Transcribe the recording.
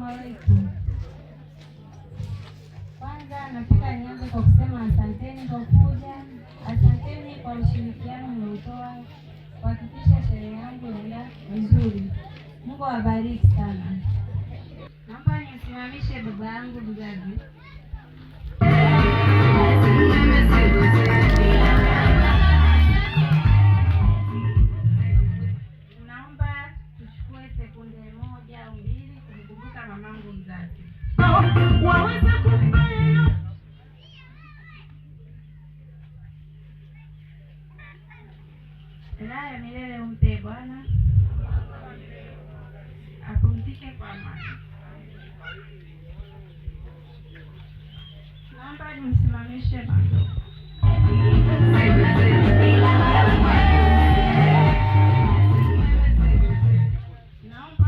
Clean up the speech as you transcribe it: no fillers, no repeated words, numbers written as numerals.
alaikum. Kwanza nataka nianze kwa kusema asanteni kwa kuja, asanteni kwa ushirikiano mliotoa kuhakikisha sherehe yangu inaenda vizuri. Mungu awabariki sana. Naomba nisimamishe baba yangu mzazi. Naomba tuchukue sekunde moja au mbili kumkumbuka mamangu mzazi. Raha ya milele umpe Bwana, apumzike kwa amani. Naomba nimsimamishe mama.